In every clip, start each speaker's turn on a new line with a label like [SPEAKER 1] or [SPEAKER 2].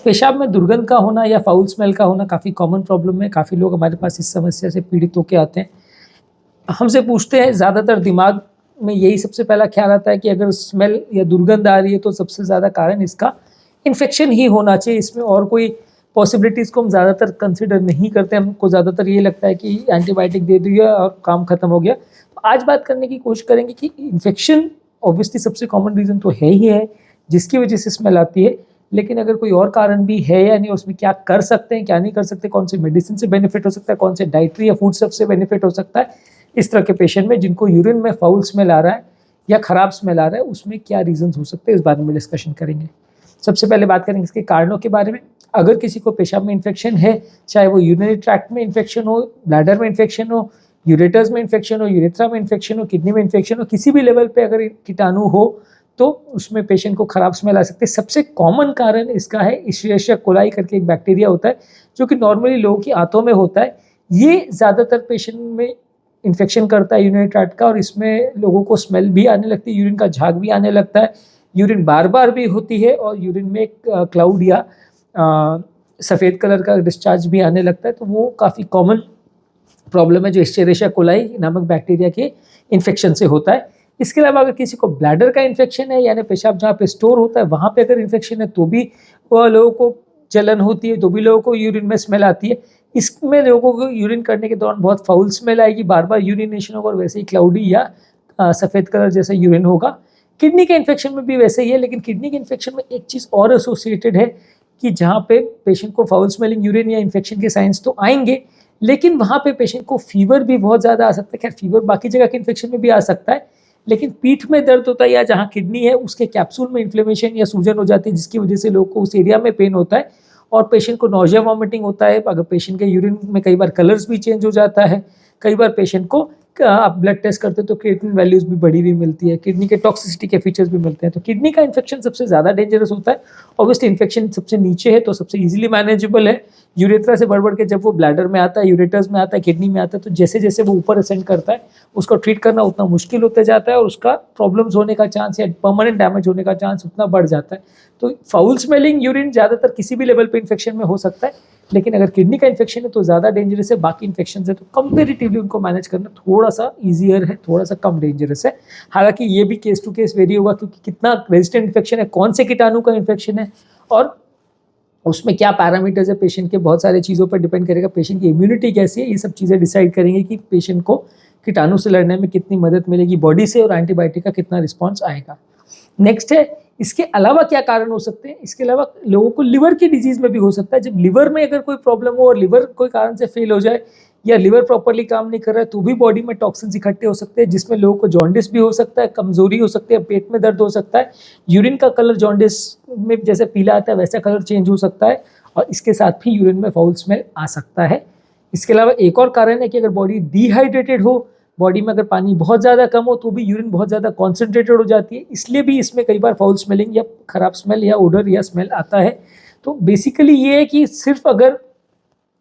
[SPEAKER 1] पेशाब में दुर्गंध का होना या फाउल स्मेल का होना काफ़ी कॉमन प्रॉब्लम है। काफ़ी लोग हमारे पास इस समस्या से पीड़ित होकर आते हैं, हमसे पूछते हैं। ज़्यादातर दिमाग में यही सबसे पहला ख्याल आता है कि अगर स्मेल या दुर्गंध आ रही है तो सबसे ज़्यादा कारण इसका इन्फेक्शन ही होना चाहिए। इसमें और कोई पॉसिबिलिटीज़ को हम ज़्यादातर कंसिडर नहीं करते। हमको ज़्यादातर ये लगता है कि एंटीबायोटिक दे दिया और काम ख़त्म हो गया। तो आज बात करने की कोशिश करेंगे कि इन्फेक्शन ऑब्वियसली सबसे कॉमन रीज़न तो है ही है जिसकी वजह से स्मेल आती है, लेकिन अगर कोई और कारण भी है या नहीं, उसमें क्या कर सकते हैं क्या नहीं कर सकते, कौन से मेडिसिन से बेनिफिट हो सकता है, कौन से डाइटरी या फूड स्टफ से बेनिफिट हो सकता है, इस तरह के पेशेंट में जिनको यूरिन में फाउल स्मेल आ रहा है या ख़राब स्मेल आ रहा है, उसमें क्या रीजंस हो सकते हैं, इस बारे में डिस्कशन करेंगे। सबसे पहले बात करेंगे इसके कारणों के बारे में। अगर किसी को पेशाब में इन्फेक्शन है, चाहे वो यूरिनरी ट्रैक्ट में इन्फेक्शन हो, ब्लैडर में इन्फेक्शन हो, यूरेटर्स में इन्फेक्शन हो, यूरेथ्रा में इन्फेक्शन हो, किडनी में इन्फेक्शन हो, किसी भी लेवल पे अगर कीटाणु हो तो उसमें पेशेंट को खराब स्मेल आ सकती है। सबसे कॉमन कारण इसका है इशरिशिया कोलाई करके एक बैक्टीरिया होता है जो कि नॉर्मली लोगों की आंतों में होता है। ये ज़्यादातर पेशेंट में इन्फेक्शन करता है यूरिनरी ट्रैक्ट का, और इसमें लोगों को स्मेल भी आने लगती है, यूरिन का झाग भी आने लगता है, यूरिन बार बार भी होती है और यूरिन में एक क्लाउड या सफ़ेद कलर का डिस्चार्ज भी आने लगता है। तो वो काफ़ी कॉमन प्रॉब्लम है जो इशरिशिया कोलाई नामक बैक्टीरिया के इन्फेक्शन से होता है। इसके अलावा अगर किसी को ब्लैडर का इन्फेक्शन है, यानी पेशाब जहाँ पे स्टोर होता है वहाँ पे अगर इन्फेक्शन है तो भी लोगों को जलन होती है, तो भी लोगों को यूरिन में स्मेल आती है। इसमें लोगों को यूरिन करने के दौरान बहुत फाउल स्मेल आएगी, बार बार यूरिनेशन होगा और वैसे ही क्लाउडी या सफ़ेद कलर जैसा यूरिन होगा। किडनी के इन्फेक्शन में भी वैसे ही है, लेकिन किडनी के इन्फेक्शन में एक चीज़ और एसोसिएटेड है कि जहाँ पे पेशेंट को फाउल स्मेलिंग यूरिन या इन्फेक्शन के साइंस तो आएंगे, लेकिन वहाँ पे पेशेंट को फीवर भी बहुत ज़्यादा आ सकता है। खैर फीवर बाकी जगह के इन्फेक्शन में भी आ सकता है, लेकिन पीठ में दर्द होता है या जहाँ किडनी है उसके कैप्सूल में इन्फ्लेमेशन या सूजन हो जाती है, जिसकी वजह से लोगों को उस एरिया में पेन होता है और पेशेंट को नोजिया वॉमिटिंग होता है। अगर पेशेंट के यूरिन में कई बार कलर्स भी चेंज हो जाता है, कई बार पेशेंट को आप ब्लड टेस्ट करते हैं तो क्रिएटिनिन वैल्यूज भी बढ़ी हुई मिलती है, किडनी के टॉक्सिसिटी के फीचर्स भी मिलते हैं। तो किडनी का इन्फेक्शन सबसे ज़्यादा डेंजरस होता है। ऑब्वियसली इन्फेक्शन सबसे नीचे है तो सबसे इजीली मैनेजेबल है। यूरेथ्रा से बढ़ के जब वो ब्लैडर में आता है, यूरेटर्स में आता है, किडनी में आता है, तो जैसे जैसे वो ऊपर असेंड करता है उसको ट्रीट करना उतना मुश्किल होते जाता है और उसका प्रॉब्लम्स होने का चांस या परमानेंट डैमेज होने का चांस उतना बढ़ जाता है। तो फाउल स्मेलिंग यूरिन ज़्यादातर किसी भी लेवल पे इन्फेक्शन में हो सकता है, लेकिन अगर किडनी का इन्फेक्शन है तो ज़्यादा डेंजरस है। बाकी इन्फेक्शन है तो कंपेरेटिवली उनको मैनेज करना थोड़ा सा ईजियर है, थोड़ा सा कम डेंजरस है। हालांकि ये भी केस टू केस वेरी होगा क्योंकि कितना रेजिस्टेंट इन्फेक्शन है, कौन से कीटाणु का इन्फेक्शन है और उसमें क्या पैरामीटर्स है पेशेंट के, बहुत सारी चीज़ों पर डिपेंड करेगा। पेशेंट की इम्यूनिटी कैसी है, ये सब चीज़ें डिसाइड करेंगे कि पेशेंट को कीटाणु से लड़ने में कितनी मदद मिलेगी बॉडी से और एंटीबायोटिक का कितना रिस्पॉन्स आएगा। नेक्स्ट है इसके अलावा क्या कारण हो सकते हैं। इसके अलावा लोगों को लिवर की डिजीज़ में भी हो सकता है। जब लिवर में अगर कोई प्रॉब्लम हो और लिवर कोई कारण से फेल हो जाए या लिवर प्रॉपरली काम नहीं कर रहा है तो भी बॉडी में टॉक्सिन्स इकट्ठे हो सकते हैं, जिसमें लोगों को जॉन्डिस भी हो सकता है, कमजोरी हो सकती है, पेट में दर्द हो सकता है, यूरिन का कलर जॉन्डिस में जैसे पीला आता है वैसा कलर चेंज हो सकता है और इसके साथ भी यूरिन में फाउल स्मेल आ सकता है। इसके अलावा एक और कारण है कि अगर बॉडी डिहाइड्रेटेड हो, बॉडी में अगर पानी बहुत ज़्यादा कम हो तो भी यूरिन बहुत ज़्यादा कॉन्सेंट्रेटेड हो जाती है, इसलिए भी इसमें कई बार फाउल स्मेलिंग या खराब स्मेल या ओडर या स्मेल आता है। तो बेसिकली ये है कि सिर्फ अगर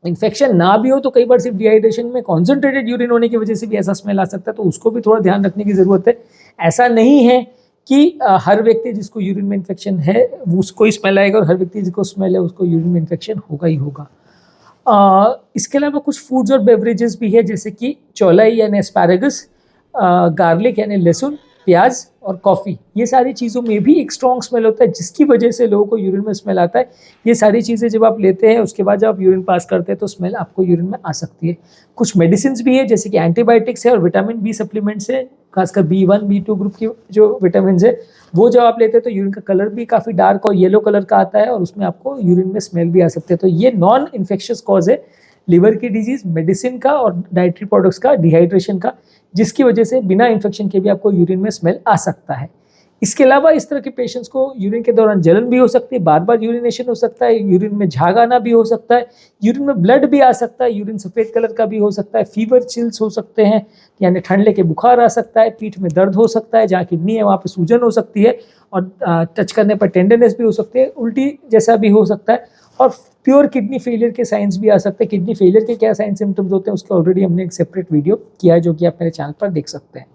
[SPEAKER 1] इन्फेक्शन ना भी हो तो कई बार सिर्फ डिहाइड्रेशन में कॉन्सेंट्रेटेड यूरिन होने की वजह से भी ऐसा स्मेल आ सकता है, तो उसको भी थोड़ा ध्यान रखने की ज़रूरत है। ऐसा नहीं है कि हर व्यक्ति जिसको यूरिन में इन्फेक्शन है उसको ही स्मेल आएगा और हर व्यक्ति जिसको स्मेल है उसको यूरिन में इन्फेक्शन होगा ही होगा। इसके अलावा कुछ फूड्स और बेवरेजेस भी है जैसे कि चौलाई यानी एस्पैरागस, गार्लिक यानी लहसुन, प्याज और कॉफ़ी, ये सारी चीज़ों में भी एक स्ट्रॉन्ग स्मेल होता है जिसकी वजह से लोगों को यूरिन में स्मेल आता है। ये सारी चीज़ें जब आप लेते हैं उसके बाद जब आप यूरिन पास करते हैं तो स्मेल आपको यूरिन में आ सकती है। कुछ मेडिसिन भी है जैसे कि एंटीबायोटिक्स है और विटामिन बी सप्लीमेंट्स है, खासकर B1 B2 ग्रुप की जो विटामिन है वो जब आप लेते हैं तो यूरिन का कलर भी काफ़ी डार्क और येलो कलर का आता है और उसमें आपको यूरिन में स्मेल भी आ सकते हैं। तो ये नॉन इन्फेक्शियस कॉज है लिवर की डिजीज़, मेडिसिन का और डाइटरी प्रोडक्ट्स का, डिहाइड्रेशन का, जिसकी वजह से बिना इन्फेक्शन के भी आपको यूरिन में स्मेल आ सकता है। इसके अलावा इस तरह के पेशेंट्स को यूरिन के दौरान जलन भी हो सकती है, बार बार यूरिनेशन हो सकता है, यूरिन में झाग आना भी हो सकता है, यूरिन में ब्लड भी आ सकता है, यूरिन सफ़ेद कलर का भी हो सकता है, फीवर चिल्स हो सकते हैं यानी ठंड लेके बुखार आ सकता है, पीठ में दर्द हो सकता है, जहाँ किडनी है वहाँ पे सूजन हो सकती है और टच करने पर टेंडरनेस भी हो सकती है, उल्टी जैसा भी हो सकता है और प्योर किडनी फेलियर के साइंस भी आ सकते हैं। किडनी फेलियर के क्या साइन सिम्टम्स होते हैं उसके ऑलरेडी हमने एक सेपरेट वीडियो किया है जो कि आप मेरे चैनल पर देख सकते हैं।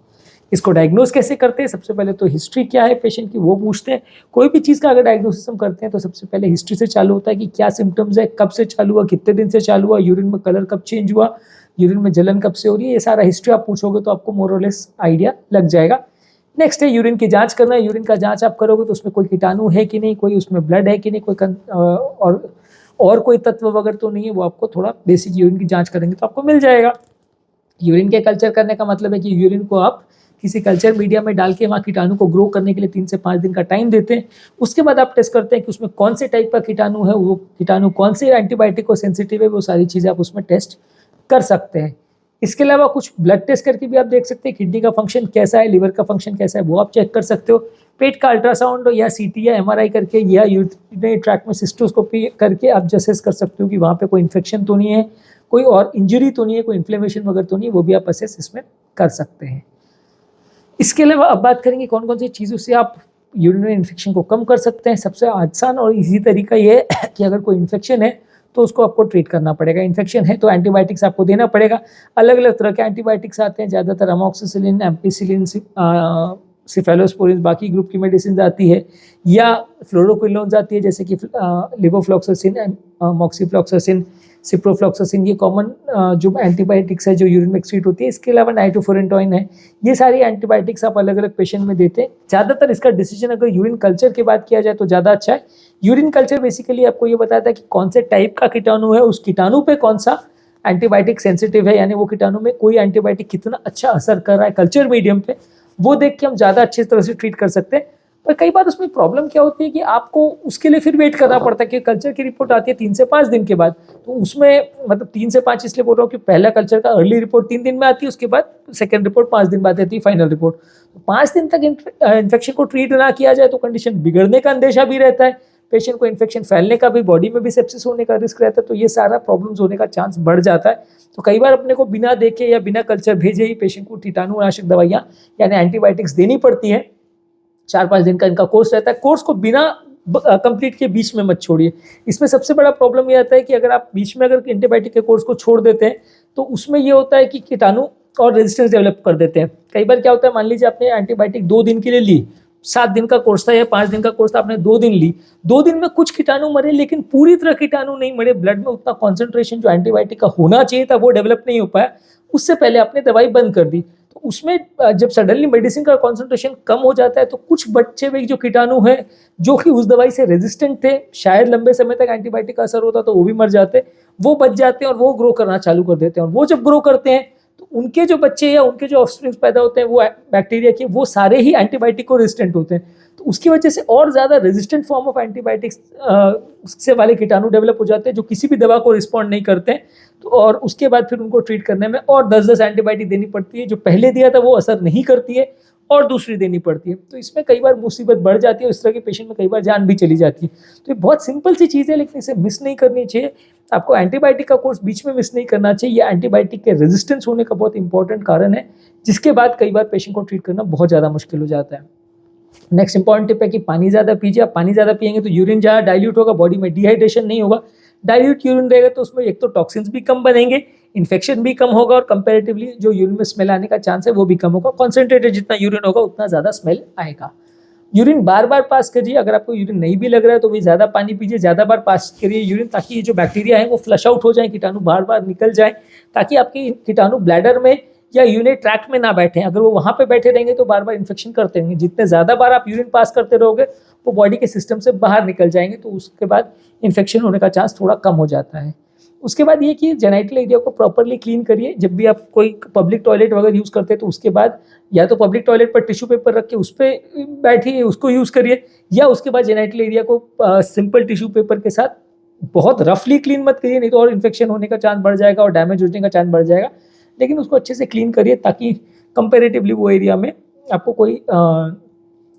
[SPEAKER 1] इसको डायग्नोज कैसे करते हैं? सबसे पहले तो हिस्ट्री क्या है पेशेंट की वो पूछते हैं। कोई भी चीज़ का अगर डायग्नोसिस हम करते हैं तो सबसे पहले हिस्ट्री से चालू होता है कि क्या सिम्टम्स है, कब से चालू हुआ, कितने दिन से चालू हुआ, यूरिन में कलर कब चेंज हुआ, यूरिन में जलन कब से हो रही है, ये सारा हिस्ट्री आप पूछोगे तो आपको मोर और लेस आइडिया लग जाएगा। नेक्स्ट है यूरिन की जांच करना है। यूरिन का जांच आप करोगे तो उसमें कोई कीटाणु है कि नहीं, कोई उसमें ब्लड है कि नहीं, कोई और कोई तत्व वगैरह तो नहीं है, वो आपको थोड़ा बेसिक यूरिन की जांच करेंगे तो आपको मिल जाएगा। यूरिन के कल्चर करने का मतलब है कि यूरिन को आप किसी कल्चर मीडिया में डाल के वहाँ कीटाणु को ग्रो करने के लिए 3 से 5 दिन का टाइम देते हैं। उसके बाद आप टेस्ट करते हैं कि उसमें कौन से टाइप का कीटाणु है, वो कीटाणु कौन से एंटीबायोटिक को सेंसिटिव है, वो सारी चीज़ें आप उसमें टेस्ट कर सकते हैं। इसके अलावा कुछ ब्लड टेस्ट करके भी आप देख सकते हैं किडनी का फंक्शन कैसा है, लिवर का फंक्शन कैसा है, वो आप चेक कर सकते हो। पेट का अल्ट्रासाउंड या सीटी या एमआरआई करके या यूरिनरी ट्रैक्ट में सिस्टोस्कोपी करके आप असेस कर सकते हो कि वहाँ पे कोई इन्फेक्शन तो नहीं है, कोई और इंजरी तो नहीं है, कोई इन्फ्लेमेशन वगैरह तो नहीं है, वो भी आप असेस इसमें कर सकते हैं। इसके अलावा अब बात करेंगे कौन कौन सी चीज़ों से आप यूरिनरी इन्फेक्शन को कम कर सकते हैं। सबसे आसान और इजी तरीका ये है कि अगर कोई इन्फेक्शन है तो उसको आपको ट्रीट करना पड़ेगा। इन्फेक्शन है तो एंटीबायोटिक्स आपको देना पड़ेगा। अलग अलग तरह के एंटीबायोटिक्स आते हैं, ज़्यादातर अमोक्सिसिलिन, एम्पिसिलिन, सिफेलोस्पोरिन, बाकी ग्रुप की मेडिसिन आती है, या फ्लोरोक्विनोन्स आती है जैसे कि लिवोफ्लॉक्सासिन, मॉक्सीफ्लॉक्सासिन, सिप्रोफ्लॉक्सासिन, ये कॉमन जो एंटीबायोटिक्स है जो यूरिन में एक्सक्रीट होती है। इसके अलावा नाइट्रोफुरेंटोइन है। ये सारी एंटीबायोटिक्स आप अलग अलग पेशेंट में देते हैं। ज़्यादातर इसका डिसीजन अगर यूरिन कल्चर की बात किया जाए तो ज़्यादा अच्छा है। यूरिन कल्चर बेसिकली आपको ये बताता है कि कौन से टाइप का कीटाणु है, उस कीटाणु पे कौन सा एंटीबायोटिक सेंसिटिव है, यानी वो कीटाणु में कोई एंटीबायोटिक कितना अच्छा असर कर रहा है कल्चर मीडियम पे, वो देख के हम ज़्यादा अच्छी तरह से ट्रीट कर सकते हैं। पर कई बार उसमें प्रॉब्लम क्या होती है कि आपको उसके लिए फिर वेट करना पड़ता है कि कल्चर की रिपोर्ट आती है 3 से 5 दिन के बाद। तो उसमें मतलब 3 से 5 इसलिए बोल रहा हूँ कि पहला कल्चर का अर्ली रिपोर्ट 3 दिन में आती है, उसके बाद सेकंड रिपोर्ट 5 दिन बाद आती है, फाइनल रिपोर्ट। तो 5 दिन तक इन्फेक्शन को ट्रीट ना किया जाए तो कंडीशन बिगड़ने का अंदेशा भी रहता है, पेशेंट को इन्फेक्शन फैलने का भी, बॉडी में भी सेप्सिस होने का रिस्क रहता है, तो ये सारा प्रॉब्लम्स होने का चांस बढ़ जाता है। तो कई बार अपने को बिना देखे या बिना कल्चर भेजे ही पेशेंट को कीटाणुनाशक दवाइयाँ यानी एंटीबायोटिक्स देनी पड़ती हैं। 4-5 दिन का इनका कोर्स रहता है। कोर्स को बिना कंप्लीट के बीच में मत छोड़िए। इसमें सबसे बड़ा प्रॉब्लम ये आता है कि अगर आप बीच में अगर एंटीबायोटिक के कोर्स को छोड़ देते हैं तो उसमें ये होता है कि कीटाणु और रेजिस्टेंस डेवलप कर देते हैं। कई बार क्या होता है, मान लीजिए आपने एंटीबायोटिक 2 दिन के लिए ली, 7 दिन का कोर्स था या 5 दिन का कोर्स था, आपने 2 दिन ली, 2 दिन में कुछ कीटाणु मरे लेकिन पूरी तरह कीटाणु नहीं मरे, ब्लड में उतना कॉन्सेंट्रेशन जो एंटीबायोटिक का होना चाहिए था वो डेवलप नहीं हो पाया, उससे पहले आपने दवाई बंद कर दी। तो उसमें जब सडनली मेडिसिन का कॉन्सेंट्रेशन कम हो जाता है तो कुछ बच्चे में जो कीटाणु हैं जो कि उस दवाई से रेजिस्टेंट थे, शायद लंबे समय तक एंटीबायोटिक का असर होता तो वो भी मर जाते, वो बच जाते हैं और वो ग्रो करना चालू कर देते हैं। और वो जब ग्रो करते हैं तो उनके जो बच्चे या उनके जो ऑफस्प्रिंग्स पैदा होते हैं वो बैक्टीरिया के, वो सारे ही एंटीबायोटिक को रेजिस्टेंट होते हैं। तो उसकी वजह से और ज़्यादा रेजिस्टेंट फॉर्म ऑफ एंटीबायोटिक्स से वाले कीटाणु डेवलप हो जाते हैं जो किसी भी दवा को रिस्पॉन्ड नहीं करते हैं। तो और उसके बाद फिर उनको ट्रीट करने में और 10-10 एंटीबायोटिक देनी पड़ती है, जो पहले दिया था वो असर नहीं करती है और दूसरी देनी पड़ती है। तो इसमें कई बार मुसीबत बढ़ जाती है, इस तरह के पेशेंट में कई बार जान भी चली जाती है। तो ये बहुत सिंपल सी चीज़ है लेकिन इसे मिस नहीं करनी चाहिए। आपको एंटीबायोटिक का कोर्स बीच में मिस नहीं करना चाहिए। ये एंटीबायोटिक के रेजिस्टेंस होने का बहुत इंपॉर्टेंट कारण है, जिसके बाद कई बार पेशेंट को ट्रीट करना बहुत ज़्यादा मुश्किल हो जाता है। नेक्स्ट इंपॉर्टेंट टिप है कि पानी ज़्यादा पीजिए। आप पानी ज़्यादा पिएंगे तो यूरिन ज़्यादा डाइल्यूट होगा, बॉडी में डिहाइड्रेशन नहीं होगा। डाइल्यूट यूरिन रहेगा तो उसमें एक तो टॉक्सिन्स भी कम बनेंगे, इन्फेक्शन भी कम होगा और कंपैरेटिवली जो यूरिन में स्मेल आने का चांस है वो भी कम होगा। कॉन्सेंट्रेटेड जितना यूरिन होगा उतना ज़्यादा स्मेल आएगा। यूरिन बार बार पास करिए। अगर आपको यूरिन नहीं भी लग रहा है तो भी ज़्यादा पानी पीजिए, ज़्यादा बार पास करिए यूरिन, ताकि ये जो बैक्टीरिया है वो फ्लश आउट हो जाए, कीटाणु बार बार निकल जाए, ताकि आपके कीटाणु ब्लैडर में या यूरिनरी ट्रैक्ट में ना बैठे। अगर वो वहाँ पे बैठे रहेंगे तो बार बार इन्फेक्शन करते रहेंगे। जितने ज़्यादा बार आप यूरिन पास करते रहोगे वो बॉडी के सिस्टम से बाहर निकल जाएंगे, तो उसके बाद इन्फेक्शन होने का चांस थोड़ा कम हो जाता है। उसके बाद ये कि जेनाइटल एरिया को प्रॉपरली क्लीन करिए। जब भी आप कोई पब्लिक टॉयलेट वगैरह यूज़ करते हैं तो उसके बाद या तो पब्लिक टॉयलेट पर टिश्यू पेपर रख के उस पर बैठिए, उसको यूज़ करिए, या उसके बाद जेनाइटल एरिया को सिंपल टिश्यू पेपर के साथ बहुत रफली क्लीन मत करिए, नहीं तो और इन्फेक्शन होने का चांस बढ़ जाएगा और डैमेज होने का चांस बढ़ जाएगा। लेकिन उसको अच्छे से क्लीन करिए ताकि कंपेरेटिवली वो एरिया में आपको कोई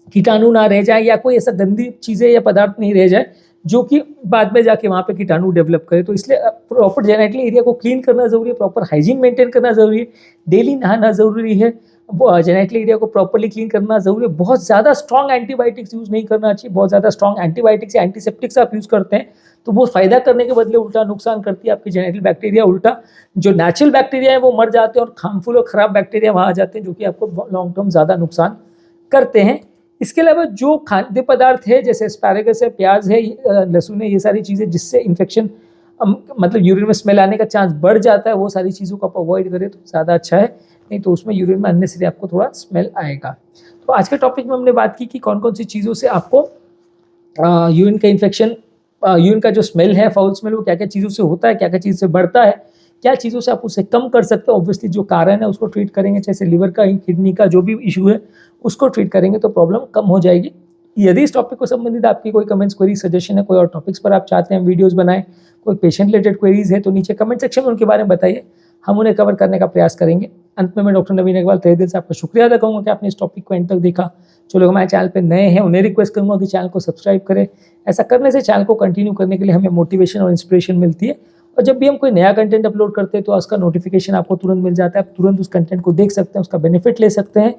[SPEAKER 1] कीटाणु ना रह जाए या कोई ऐसा गंदी चीज़ें या पदार्थ नहीं रह जाए जो कि बाद में जाके वहाँ पे कीटाणु डेवलप करे। तो इसलिए प्रॉपर जेनाइटल एरिया को क्लीन करना ज़रूरी है, प्रॉपर हाइजीन मेंटेन करना ज़रूरी है, डेली नहाना ज़रूरी है, जेनेटल एरिया को प्रॉपर्ली क्लीन करना ज़रूरी है। बहुत ज़्यादा स्ट्रॉन्ग एंटीबायोटिक्स यूज़ नहीं करना चाहिए। बहुत ज़्यादा स्ट्रॉन्ग एंटीबायोटिक्स या एंटीसेप्टिक्स आप यूज़ करते हैं तो वो फ़ायदा करने के बदले उल्टा नुकसान करती है। आपकी जेनेटल बैक्टीरिया उल्टा जो नेचुरल बैक्टीरिया है वो मर जाते हैं और हार्मफुल और ख़राब बैक्टीरिया वहाँ आ जाते हैं, जो कि आपको लॉन्ग टर्म ज़्यादा नुकसान करते हैं। इसके अलावा जो खाद्य पदार्थ है जैसे एस्पैरागस है, प्याज है, लहसुन है, ये सारी चीज़ें जिससे इन्फेक्शन मतलब यूरिन में स्मेल आने का चांस बढ़ जाता है, वो सारी चीज़ों को आप अवॉइड करें तो ज़्यादा अच्छा है, नहीं तो उसमें यूरिन में अननेसेसरी आपको थोड़ा स्मेल आएगा। तो आज के टॉपिक में हमने बात की कि कौन कौन सी चीज़ों से आपको यूरिन का इन्फेक्शन, यूरिन का जो स्मेल है, फाउल स्मेल, वो क्या क्या चीज़ों से होता है, क्या क्या चीज़ से बढ़ता है, क्या चीज़ों से आप उसे कम कर सकते हो। ऑब्वियसली जो कारण है उसको ट्रीट करेंगे, जैसे लिवर का, किडनी का जो भी इशू है उसको ट्रीट करेंगे तो प्रॉब्लम कम हो जाएगी। यदि इस टॉपिक को संबंधित आपकी कोई कमेंट्स, क्वेरी, सजेशन है, कोई और टॉपिक्स पर आप चाहते हैं वीडियोस बनाएं, कोई पेशेंट रिलेटेड क्वेरीज है तो नीचे कमेंट सेक्शन में उनके बारे में बताइए, हम उन्हें कवर करने का प्रयास करेंगे। अंत में मैं डॉक्टर नवीन अग्रवाल तहे दिल से आपका शुक्रिया अदा करूँगा कि आपने इस टॉपिक को एंड तक देखा। जो लोग हमारे चैनल पर नए हैं उन्हें रिक्वेस्ट करूँगा कि चैनल को सब्सक्राइब करें। ऐसा करने से चैनल को कंटिन्यू करने के लिए हमें मोटिवेशन और इंस्पिरेशन मिलती है, और जब भी हम कोई नया कंटेंट अपलोड करते हैं तो उसका नोटिफिकेशन आपको तुरंत मिल जाता है। आप तुरंत उस कंटेंट को देख सकते हैं, उसका बेनिफिट ले सकते हैं।